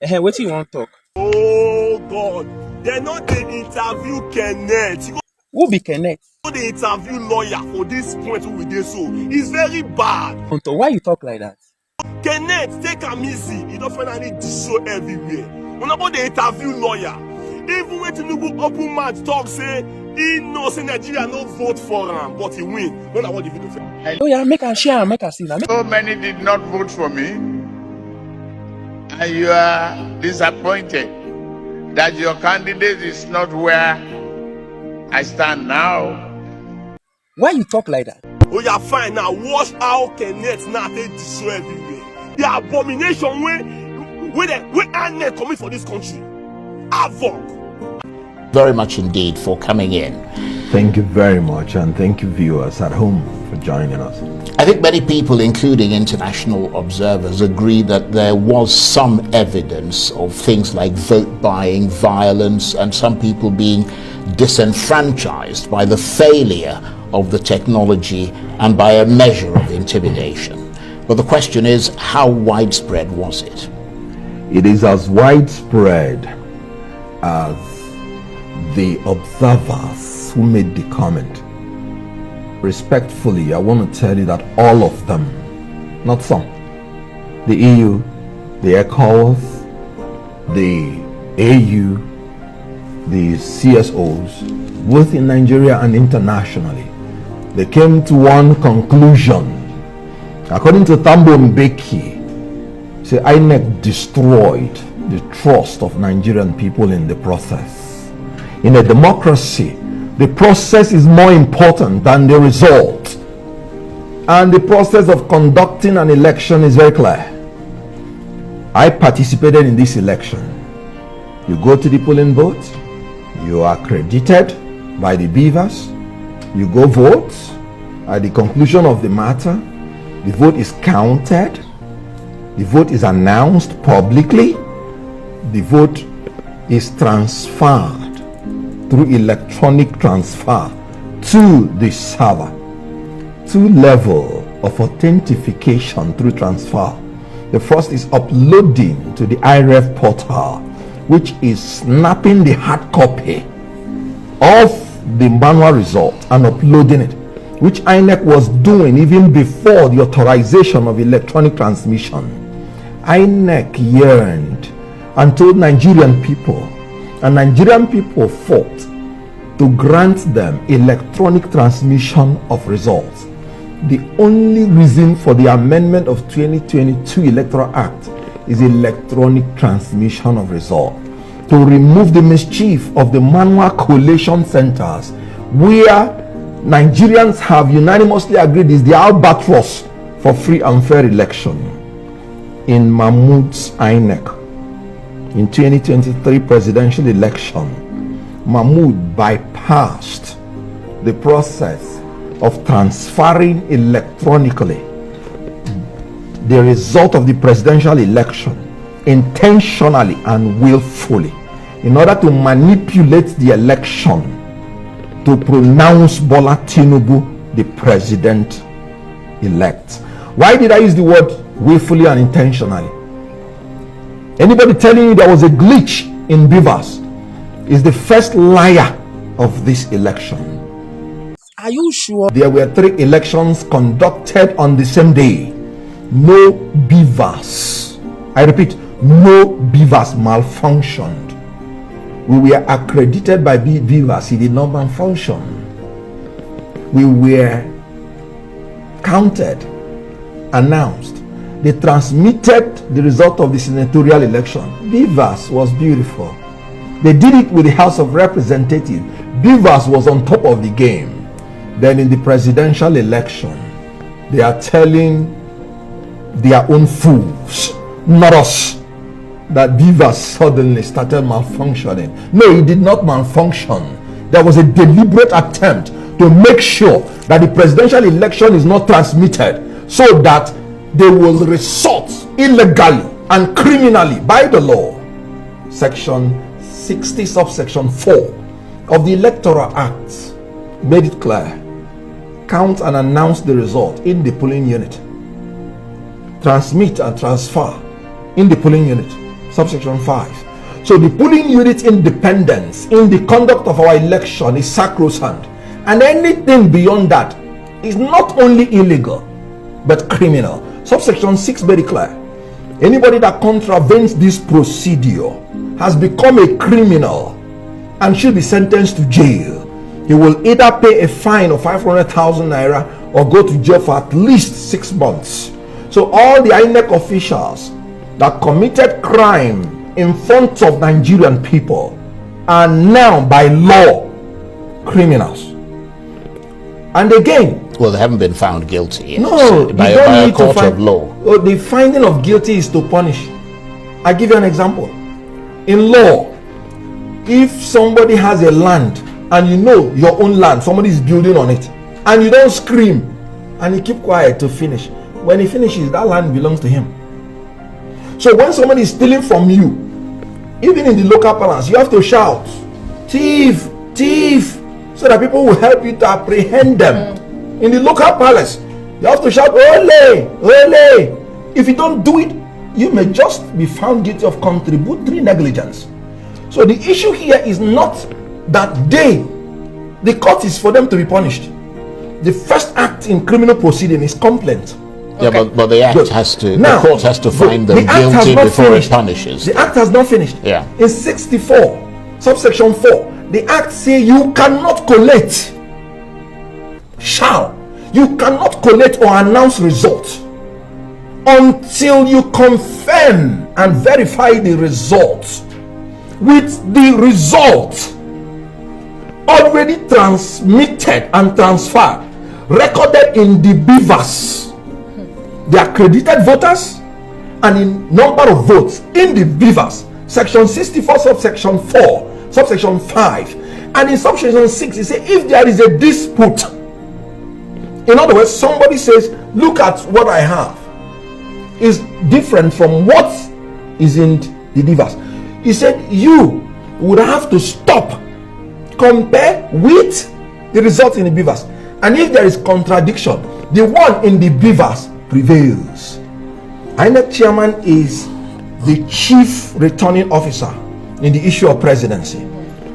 What you want to talk? Oh God, they not the interview Kenneth. Who be Kenneth? The interview lawyer for this point we did so. It's very bad. Why you talk like that? Kenneth, take am easy. You don't finally show everywhere. When about the interview lawyer, even when Ninubu open mouth talk say he knows Nigeria no vote for him, but he win. When I want the video. Oh yeah, make a share, make a see. So many did not vote for me, and you are disappointed that your candidate is not where I stand now. Why you talk like that? Oh yeah, fine now. Watch how Kenneth now take destroy everywhere. The abomination where Annette coming for this country. Havoc. Very much indeed for coming in. Thank you very much, and thank you viewers at home for joining us. I think many people, including international observers, agree that there was some evidence of things like vote buying, violence, and some people being disenfranchised by the failure of the technology and by a measure of intimidation. But the question is, how widespread was it? It is as widespread as the observers who made the comment. Respectfully, I want to tell you that all of them, not some, the EU, the ECOWAS, the AU, the CSOs, both in Nigeria and internationally, they came to one conclusion. According to Thabo Mbeki, say INEC destroyed the trust of Nigerian people in the process. In a democracy, the process is more important than the result. And the process of conducting an election is very clear. I participated in this election. You go to the polling booth, you are accredited by the beavers, you go vote. At the conclusion of the matter, the vote is counted, the vote is announced publicly, the vote is transferred through electronic transfer to the server. Two levels of authentication through transfer. The first is uploading to the IREF portal, which is snapping the hard copy of the manual result and uploading it, which INEC was doing even before the authorization of electronic transmission. INEC yearned and told Nigerian people, and Nigerian people fought to grant them electronic transmission of results. The only reason for the amendment of 2022 Electoral Act is electronic transmission of results, to remove the mischief of the manual collation centers, where Nigerians have unanimously agreed is the albatross for free and fair election. In Mahmoud's INEC, in 2023 presidential election, Mahmoud bypassed the process of transferring electronically the result of the presidential election intentionally and willfully in order to manipulate the election to pronounce Bola Tinubu the president-elect. Why did I use the word willfully and intentionally? Anybody telling you there was a glitch in Beavers is the first liar of this election. Are you sure? There were 3 elections conducted on the same day. No Beavers. I repeat, no Beavers malfunctioned. We were accredited by Beavers. It did not malfunction. We were counted, announced. They transmitted the result of the senatorial election. Beavers was beautiful. They did it with the House of Representatives. Beavers was on top of the game. Then in the presidential election, they are telling their own fools, not us, that Beavers suddenly started malfunctioning. No, it did not malfunction. There was a deliberate attempt to make sure that the presidential election is not transmitted, so that they will resort illegally and criminally by the law. Section 60 subsection 4 of the Electoral Act made it clear. Count and announce the result in the polling unit. Transmit and transfer in the polling unit. subsection 5. So the polling unit's independence in the conduct of our election is sacrosanct, and anything beyond that is not only illegal but criminal. Subsection 6 very clear. Anybody that contravenes this procedure has become a criminal and should be sentenced to jail. He will either pay a fine of 500,000 naira or go to jail for at least 6 months. So all the INEC officials that committed crime in front of Nigerian people are now by law criminals. And again, well, they haven't been found guilty yet. No, by a court of law. Oh, the finding of guilty is to punish. I give you an example. In law, if somebody has a land and you know your own land, somebody is building on it, and you don't scream and you keep quiet to finish, when he finishes, that land belongs to him. So when somebody is stealing from you, even in the local parlance, you have to shout, thief, thief, so that people will help you to apprehend them. In the local palace, you have to shout, ole, ole. If you don't do it, you may just be found guilty of contributory negligence. So the issue here is not that the court is for them to be punished. The first act in criminal proceeding is complaint. Yeah, okay. but the act has to, now, the court has to find them guilty before it punishes. The act has not finished. Yeah. In 64, subsection 4, the act say you cannot collect, you cannot collect or announce results until you confirm and verify the results with the result already transmitted and transferred, recorded in the beavers, the accredited voters, and in number of votes in the beavers. Section 64 subsection 4 subsection 5, and in subsection 6 it says if there is a dispute, in other words, somebody says, look at what I have is different from what is in the beavers. He said you would have to stop, compare with the result in the beavers, and if there is contradiction, the one in the beavers prevails. INEC chairman is the chief returning officer in the issue of presidency.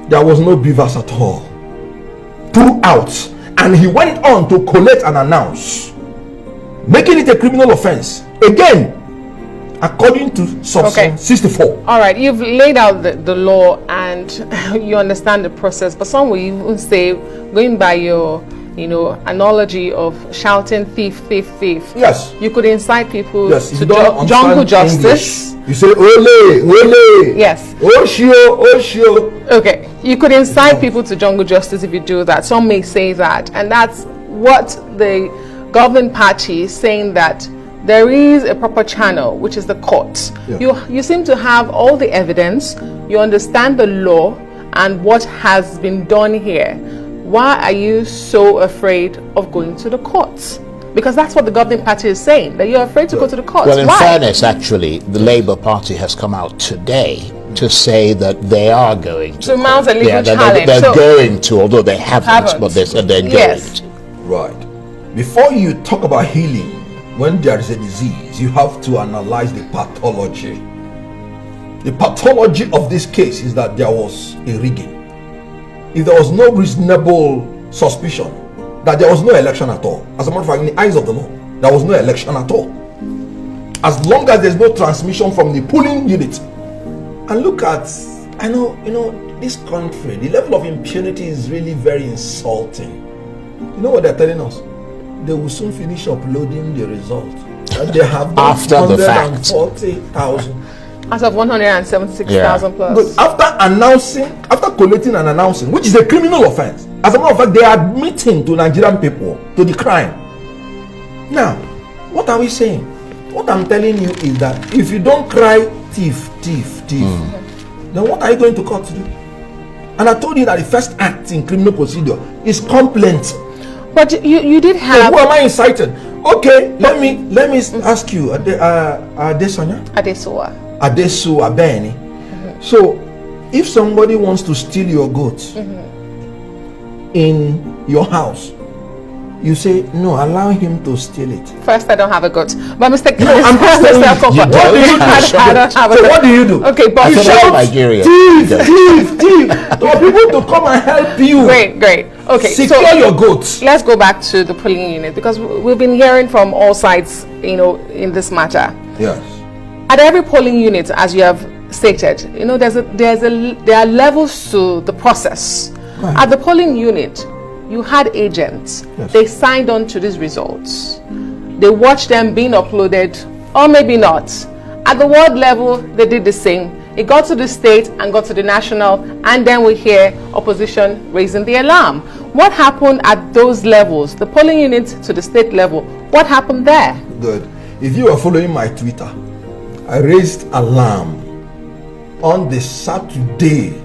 There was no beavers at all throughout, and he went on to collect and announce, making it a criminal offense again according to subsection 64. All right, you've laid out the law and you understand the process, but some will even say, going by your analogy of shouting thief, thief, thief. Yes. You could incite people to jungle justice. English, you say ole, ole. Yes. Oshio, oshio. Okay. You could incite people to jungle justice if you do that. Some may say that. And that's what the governing party is saying, that there is a proper channel, which is the courts. Yeah. You seem to have all the evidence. You understand the law and what has been done here. Why are you so afraid of going to the courts? Because that's what the governing party is saying, that you're afraid to go to the courts. Well, in fairness, actually, the Labour Party has come out today to say that they are going to mount a legal challenge. They're going to, although they haven't. But they said they're going to. Right. Before you talk about healing, when there is a disease, you have to analyze the pathology. The pathology of this case is that there was a rigging. If there was no reasonable suspicion that there was no election at all, as a matter of fact, in the eyes of the law, there was no election at all, as long as there's no transmission from the polling unit. And look at, I know, this country, the level of impunity is really very insulting. You know what they're telling us? They will soon finish uploading the result. And they have after the fact 140,000. Out of 176,000 plus. But after collecting and announcing, which is a criminal offense, as a matter of fact, they are admitting to Nigerian people to the crime. Now, what are we saying? What I'm telling you is that if you don't cry thief, thief, thief, then what are you going to court to do? And I told you that the first act in criminal procedure is complaint. But you did have. So who am I inciting? Okay, let me ask you, Adesonya? Adesu Abeni. So if somebody wants to steal your goods in your house you say, no, allow him to steal it. First, I don't have a goat. But Mr. I'm just telling you, What do you do? I don't have a So goat. what do you do? Okay, but You you shout, Nigeria. thief, for people to come and help you. Great. Okay, Secure so your goats. let's go back to the polling unit, because we've been hearing from all sides, in this matter. Yes. At every polling unit, as you have stated, there are levels to the process. Right. At the polling unit, you had agents. Yes. They signed on to these results. They watched them being uploaded, or maybe not. At the ward level, they did the same. It got to the state and got to the national, and then we hear opposition raising the alarm. What happened at those levels, the polling unit to the state level? What happened there? Good. If you are following my Twitter, I raised alarm on the Saturday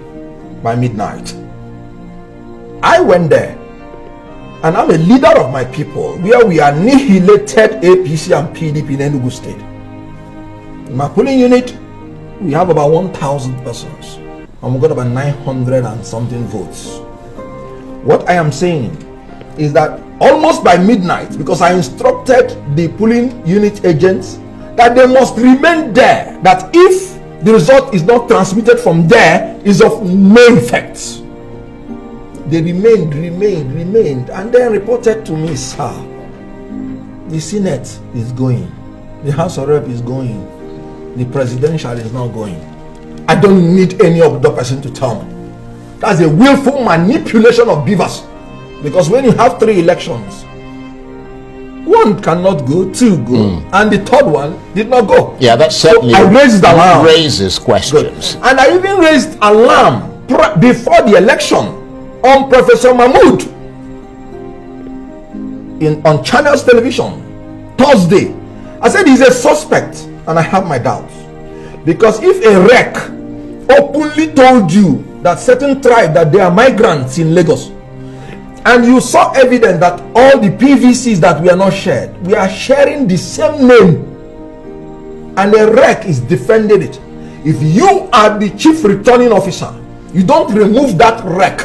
by midnight. I went there, and I'm a leader of my people, where we annihilated APC and PDP in Ninubu State. In my polling unit, we have about 1,000 persons, and we got about 900 and something votes. What I am saying is that almost by midnight, because I instructed the polling unit agents that they must remain there, that if the result is not transmitted from there, is of no effect. They remained, and then reported to me, sir, the Senate is going, the House of Rep is going, the presidential is not going. I don't need any other person to tell me. That's a willful manipulation of beavers. Because when you have 3 elections, one cannot go, 2 go, and the third one did not go. Yeah, that certainly So I raised alarm. raises questions. Good. And I even raised alarm before the election on Professor Mahmood on Channels Television Thursday. I said he's a suspect, and I have my doubts, because if a wreck openly told you that certain tribe that they are migrants in Lagos, and you saw evidence that all the PVCs that we are not shared, we are sharing the same name, and a wreck is defending it. If you are the chief returning officer, you don't remove that wreck,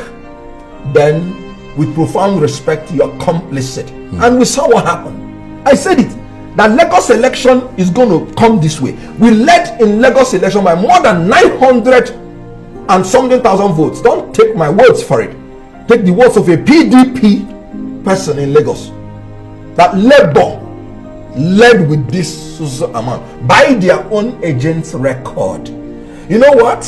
then with profound respect, you are complicit. And we saw what happened. I said it, that Lagos election is going to come this way. We led in Lagos election by more than 900 and something thousand votes. Don't take my words for it. Take the words of a PDP person in Lagos, that Labour led with this amount by their own agent's record. You know what?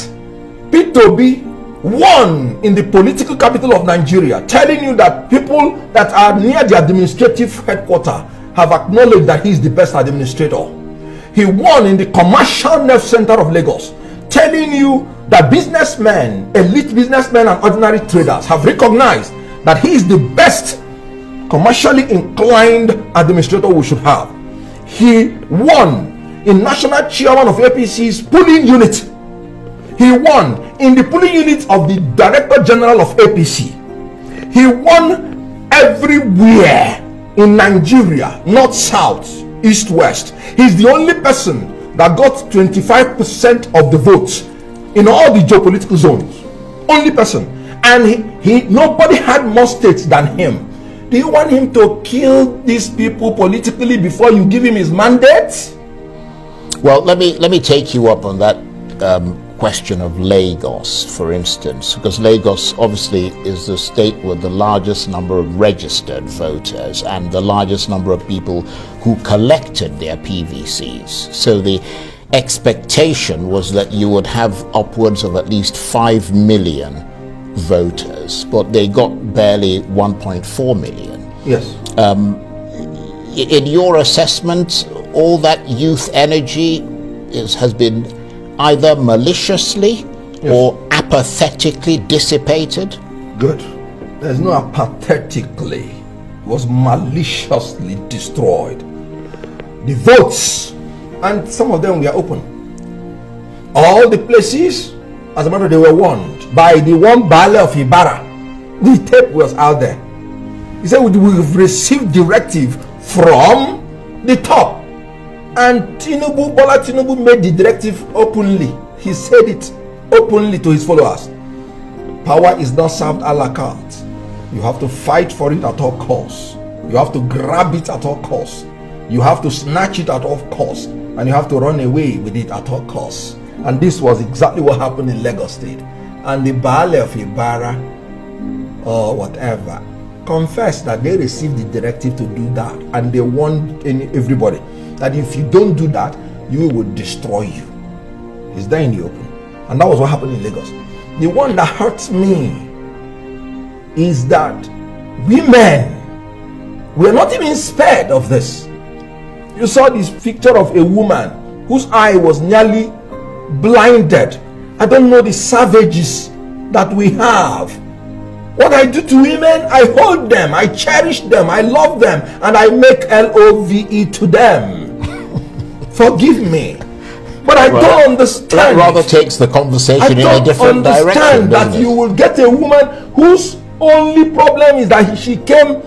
P2B won in the political capital of Nigeria, telling you that people that are near the administrative headquarters have acknowledged that he is the best administrator. He won in the commercial nerve center of Lagos, telling you that businessmen, elite businessmen and ordinary traders have recognized that he is the best commercially inclined administrator we should have. He won in national chairman of APC's polling unit. He won in the polling unit of the director general of APC. He won everywhere in Nigeria, north, south, east, west. He's the only person that got 25% of the votes in all the geopolitical zones. Only person. And he nobody had more states than him. Do you want him to kill these people politically before you give him his mandate? Well, let me take you up on that question of Lagos, for instance, because Lagos obviously is the state with the largest number of registered voters and the largest number of people who collected their PVCs. So the expectation was that you would have upwards of at least 5 million voters, but they got barely 1.4 million. Yes. In your assessment, all that youth energy has been either maliciously or apathetically dissipated? Good. There's no apathetically. It was maliciously destroyed. The votes, and some of them were open. All the places, as a matter of fact, they were warned by the one Baale of Ibarra. The tape was out there. He said, we've received directive from the top. And Bola Tinubu made the directive openly. He said it openly to his followers. Power is not served a la carte. You have to fight for it at all costs. You have to grab it at all costs. You have to snatch it at all costs, and you have to run away with it at all costs. And this was exactly what happened in Lagos State. And the Baale of Ibarra or whatever confessed that they received the directive to do that, and they warned everybody that if you don't do that, you will destroy you. It's there in the open. And that was what happened in Lagos. The one that hurts me is that women were not even spared of this. You saw this picture of a woman whose eye was nearly blinded. I don't know the savages that we have. What I do to women, I hold them, I cherish them, I love them, and I make LOVE to them. Forgive me. But I don't understand. That rather takes the conversation in a different direction. I don't understand that you will get a woman whose only problem is that she came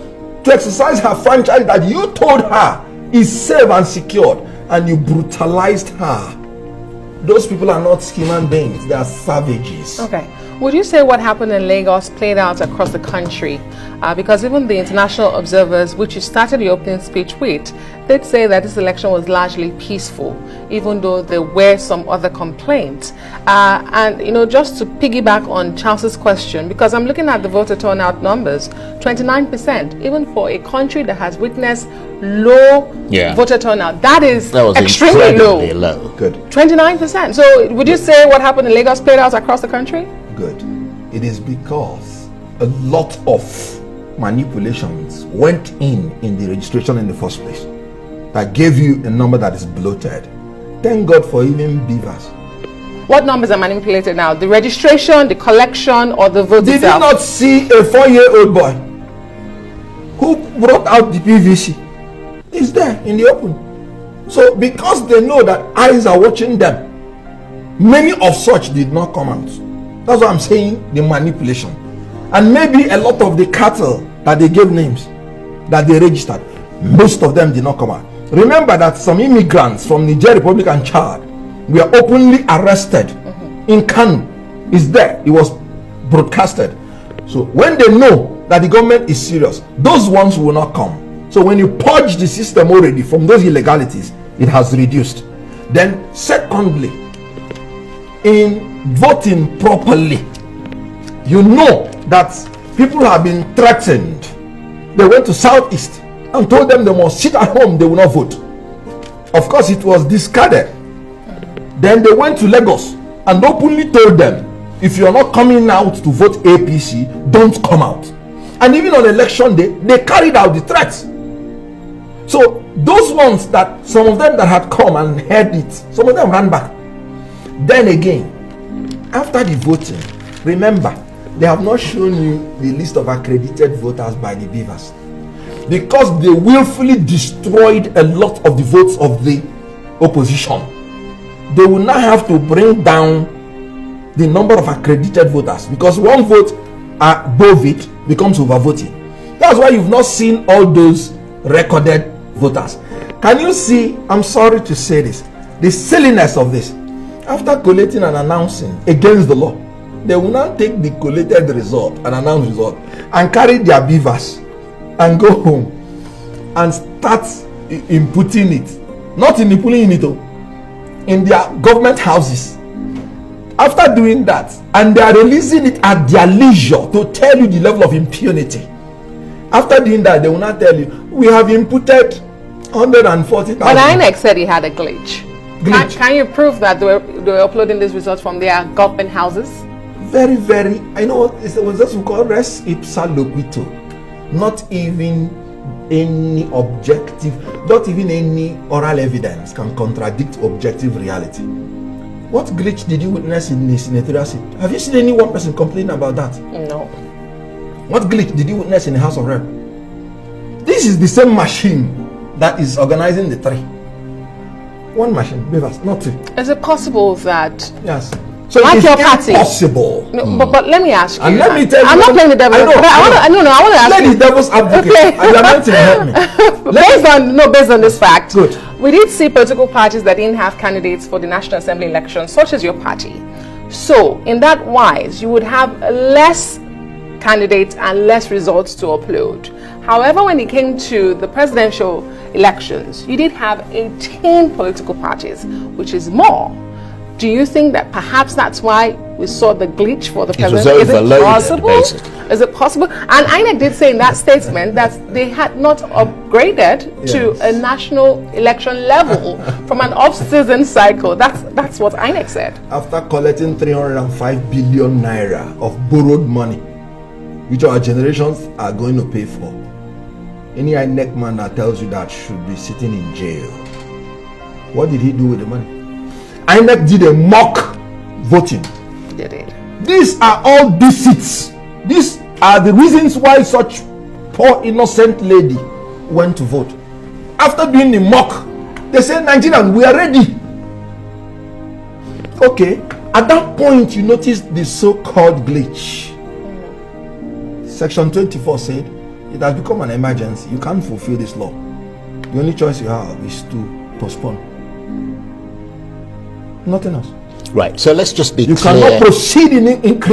to exercise her franchise that you told her is safe and secured, and you brutalized her. Those people are not human beings, they are savages. Okay. Would you say what happened in Lagos played out across the country? Because even the international observers, which you started your opening speech with, did say that this election was largely peaceful, even though there were some other complaints. And, you know, just to piggyback on Charles's question, because I'm looking at the voter turnout numbers, 29%, even for a country that has witnessed low voter turnout, that is extremely low. Good. 29%. So would you say what happened in Lagos played out across the country? Good. It is because a lot of manipulations went in the registration in the first place that gave you a number that is bloated. Thank God for even beavers. What numbers are manipulated now? The registration, the collection, or the vote Did itself? you not see a 4-year-old boy who brought out the PVC? It's there in the open. So because they know that eyes are watching them, many of such did not come out. That's what I'm saying, the manipulation. And maybe a lot of the cattle that they gave names, that they registered, most of them did not come out. Remember that some immigrants from Niger Republic and Chad were openly arrested in Kano. It's there. It was broadcasted. So when they know that the government is serious, those ones will not come. So when you purge the system already from those illegalities, it has reduced. Then secondly, in voting properly, you know that people have been threatened. They went to Southeast and told them they must sit at home, they will not vote. Of course, it was discarded. Then they went to Lagos and openly told them, if you are not coming out to vote APC, don't come out. And even on election day, they carried out the threats. So those ones that, some of them that had come and heard it, some of them ran back. Then again, after the voting, remember, they have not shown you the list of accredited voters by the beavers, because they willfully destroyed a lot of the votes of the opposition. They will now have to bring down the number of accredited voters, because one vote above it becomes overvoting. That's why you've not seen all those recorded voters. Can you see, I'm sorry to say this, the silliness of this? After collating and announcing against the law, they will now take the collated result and announced result and carry their beavers and go home and start inputting it, not in the polling unit, in their government houses. After doing that, and they are releasing it at their leisure to tell you the level of impunity. After doing that, they will not tell you, we have inputted 140,000. But INEC said he had a glitch. Can you prove that they were uploading these results from their government houses? Very, very. I know it was just called res ipsa loquito. Not even any objective, not even any oral evidence can contradict objective reality. What glitch did you witness in the senatorial seat? Have you seen any one person complain about that? No. What glitch did you witness in the House of Rep? This is the same machine that is organizing the three. One machine, beavers, not two. Is it possible that? Yes. So like it's your party? Impossible. No, but let me ask you. And let me tell you. I'm not playing the devil. I want to ask let you. The devil's advocate. Okay. And you're meant to help me. Based on this fact. Good. We did see political parties that didn't have candidates for the National Assembly election, such as your party. So, in that wise, you would have less candidates and less results to upload. However, when it came to the presidential elections, you did have 18 political parties, which is more. Do you think that perhaps that's why we saw the glitch for the president? was Is it overloaded, possible? basically. Is it possible? And INEC did say in that statement that they had not upgraded to a national election level from an off-season cycle. That's what INEC said. After collecting 305 billion naira of borrowed money, which our generations are going to pay for, any INEC man that tells you that should be sitting in jail. What did he do with the money? INEC did a mock voting. They did. These are all deceits. These are the reasons why such poor innocent lady went to vote. After doing the mock, they said, Nigerian, we are ready. Okay, at that point you notice the so-called glitch. Section 24 said it has become an emergency. You can't fulfill this law. The only choice you have is to postpone. Nothing else. Right. So let's just be You clear. cannot proceed in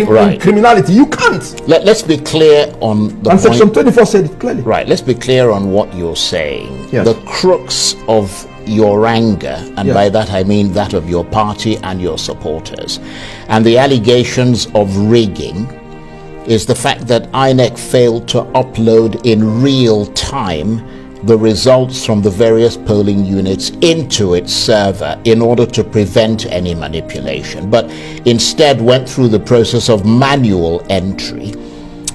Right. criminality. You can't. Let's be clear on the And point. Section 24 said it clearly. Right. Let's be clear on what you're saying. Yes. The crux of your anger, and Yes. by that I mean that of your party and your supporters, and the allegations of rigging, is the fact that INEC failed to upload in real time the results from the various polling units into its server in order to prevent any manipulation, but instead went through the process of manual entry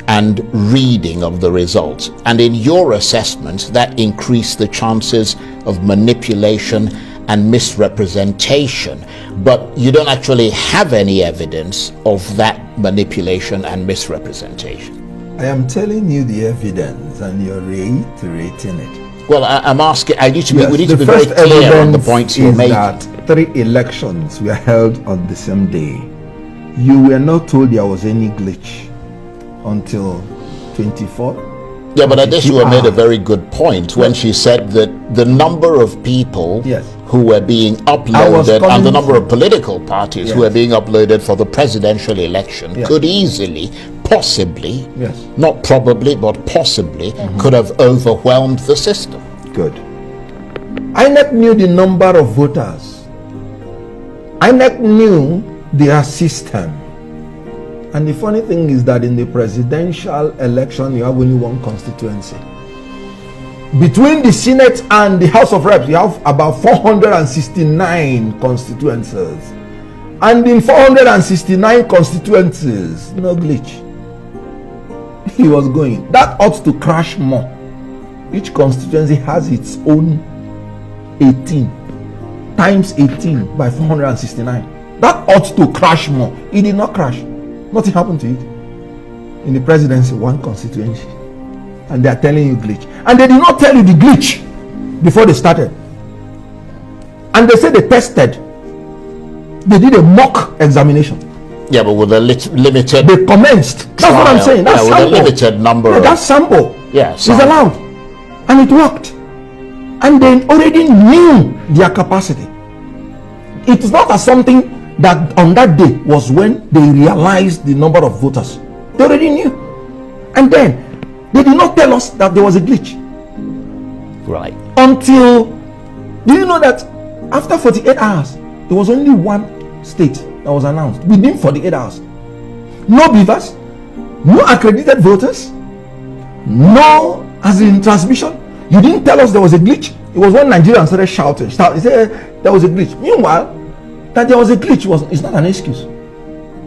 and reading of the results. And in your assessment, that increased the chances of manipulation and misrepresentation, but you don't actually have any evidence of that manipulation and misrepresentation. I am telling you the evidence and you're reiterating it. Well, I'm asking, we need to the be very first clear on the evidence points you're is making. that 3 elections were held on the same day. You were not told there was any glitch until 24. Yeah, but Adeshua made a very good point when she said that the number of people Yes. who were being uploaded and the number of political parties who Yes. were being uploaded for the presidential election Yes. could easily, possibly, Yes. not probably, but possibly, could have overwhelmed the system. Good. INEC knew the number of voters. INEC knew their system. And the funny thing is that in the presidential election, you have only one constituency. Between the Senate and the House of Reps, you have about 469 constituencies. And in 469 constituencies, no glitch. He was going. That ought to crash more. Each constituency has its own 18 times 18 by 469. That ought to crash more. It did not crash. Nothing happened to it. In the presidency, one constituency. And they are telling you glitch. And they did not tell you the glitch before they started. And they said they tested. They did a mock examination. Yeah, but with a limited They commenced. That's what I'm trial. saying. That's Yeah, with a sample. limited number Yeah, of- that sample Yeah, is sample. allowed. And it worked. And they already knew their capacity. It is not as something that on that day was when they realized the number of voters. They already knew. And then they did not tell us that there was a glitch Right. until, do you know that after 48 hours there was only one state that was announced within 48 hours? No beavers, no accredited voters, no as in transmission. You didn't tell us there was a glitch. It was when Nigerians started shouting. They said there was a glitch. Meanwhile, that there was a glitch is not an excuse.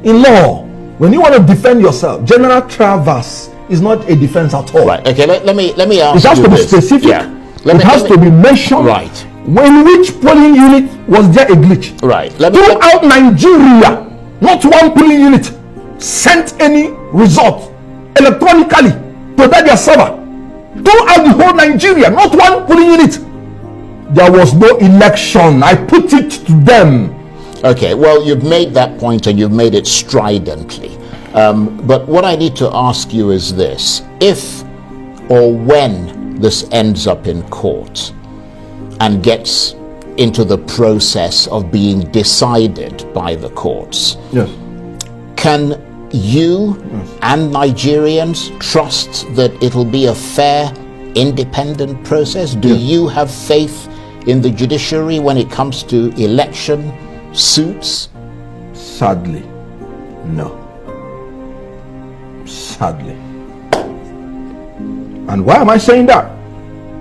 In law, when you want to defend yourself, general traverse is not a defense at all. Right. Okay. Let me ask It has you to be this. specific. Yeah. It has to be mentioned. Right. When which polling unit was there a glitch? Right. Throughout Nigeria, not one polling unit sent any result electronically to their server. Throughout the whole Nigeria, not one polling unit. There was no election. I put it to them. Okay, well, you've made that point and you've made it stridently. But what I need to ask you is this. If or when this ends up in court and gets into the process of being decided by the courts, Yes. can you and Nigerians trust that it'll be a fair independent process? Do you have faith in the judiciary when it comes to election suits? Sadly, no. Sadly. And why am I saying that?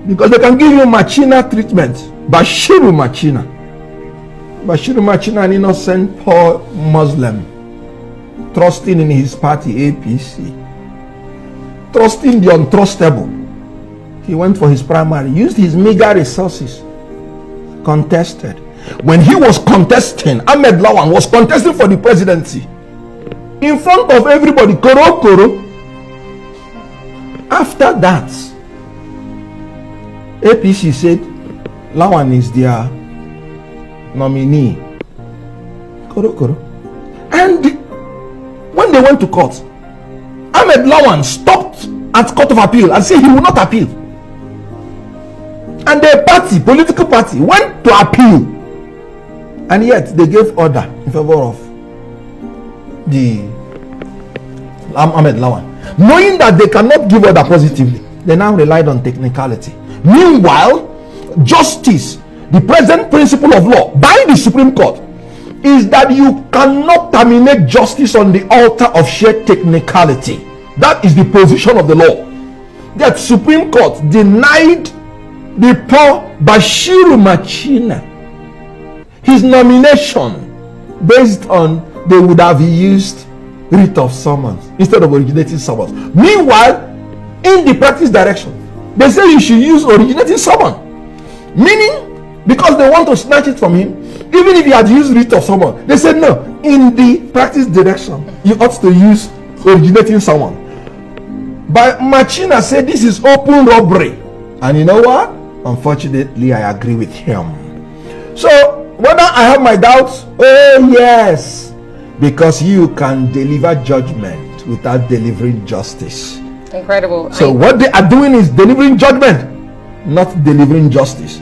Because they can give you machina treatment. Bashiru Machina. Bashiru Machina, an innocent poor Muslim, trusting in his party APC, trusting the untrustable. He went for his primary, used his meager resources, contested. When he was contesting, Ahmed Lawan was contesting for the presidency in front of everybody. Koro Koro. After that, APC said Lawan is their nominee. Koro Koro. And when they went to court, Ahmed Lawan stopped at Court of Appeal and said he will not appeal. And the party, political party, went to appeal. And yet they gave order in favor of the Ahmed Lawan. Knowing that they cannot give order positively, they now relied on technicality. Meanwhile, justice, the present principle of law by the Supreme Court, is that you cannot terminate justice on the altar of sheer technicality. That is the position of the law. That Supreme Court denied the poor Bashiru Machina his nomination based on they would have used writ of summons instead of originating summons. Meanwhile, in the practice direction, they say you should use originating summon, meaning because they want to snatch it from him, even if he had used writ of summon, they said no, in the practice direction you ought to use originating summon. But Machina said this is open robbery, and you know what, unfortunately I agree with him. So whether I have my doubts, oh yes, because you can deliver judgment without delivering justice. Incredible. So what they are doing is delivering judgment, not delivering justice.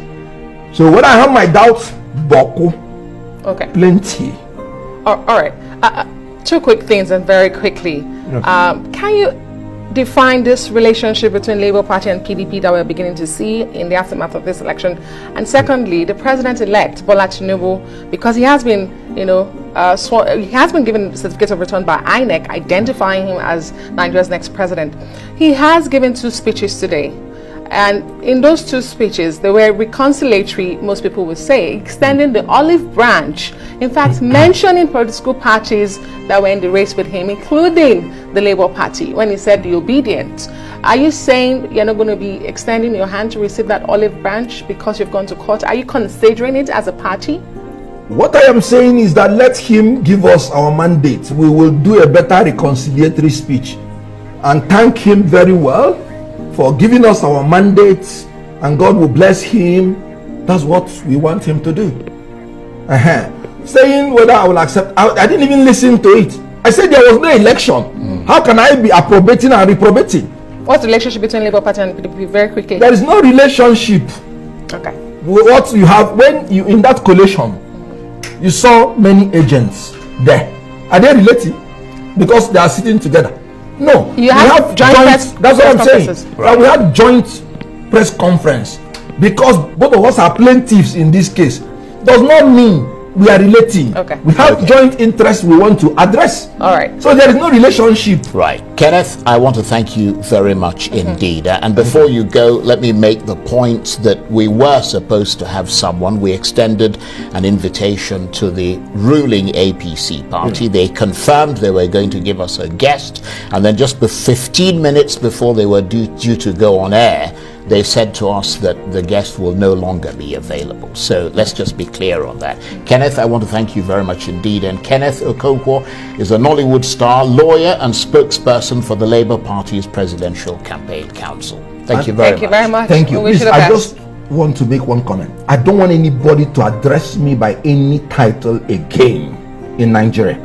So when I have my doubts, Boko, okay, plenty. All right. Two quick things and very quickly. Okay. Can you define this relationship between Labour Party and PDP that we're beginning to see in the aftermath of this election? And secondly, the president-elect Bola Tinubu, because he has been, he has been given certificate of return by INEC, identifying him as Nigeria's next president. He has given 2 speeches today. And in those 2 speeches, they were reconciliatory, most people would say, extending the olive branch, in fact, mentioning political parties that were in the race with him, including the Labour Party, when he said the obedient. Are you saying you're not going to be extending your hand to receive that olive branch because you've gone to court? Are you considering it as a party? What I am saying is that let him give us our mandate. We will do a better reconciliatory speech and thank him very well for giving us our mandates, and God will bless him. That's what we want him to do. Saying whether I will accept, I didn't even listen to it. I said there was no election. How can I be approbating and reprobating? What's the relationship between Labour Party and PDP? Very quickly. There is no relationship. Okay. What you have, when you in that collation, you saw many agents there. Are they related? Because they are sitting together. No, you have joint that's what I'm saying. Right. We had joint press conference because both of us are plaintiffs in this case. Does not mean we are relating. Okay. We have joint interests we want to address. All right. So there is no relationship. Right. Kenneth, I want to thank you very much indeed. And before you go, let me make the point that we were supposed to have someone. We extended an invitation to the ruling APC party. They confirmed they were going to give us a guest. And then just 15 minutes before they were due to go on air, they said to us that the guest will no longer be available. So let's just be clear on that. Kenneth, I want to thank you very much indeed. And Kenneth Okonkwo is a Nollywood star, lawyer and spokesperson for the Labour Party's Presidential Campaign Council. Thank you very much. Thank you very much. Thank you. We wish Please, you the I best. just want to make one comment. I don't want anybody to address me by any title again in Nigeria.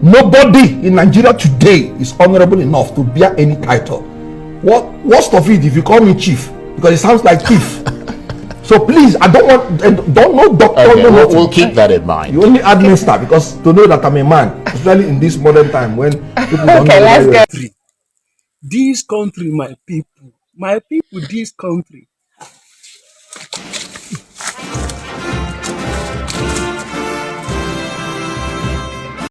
Nobody in Nigeria today is honorable enough to bear any title. Worst of it, if you call me chief, because it sounds like thief. So please, I don't know doctor. Okay, we'll keep that in mind. You only add minister because to know that I'm a man, especially in this modern time when people don't Okay, know let's very well. go. This country, my people, My people, this country,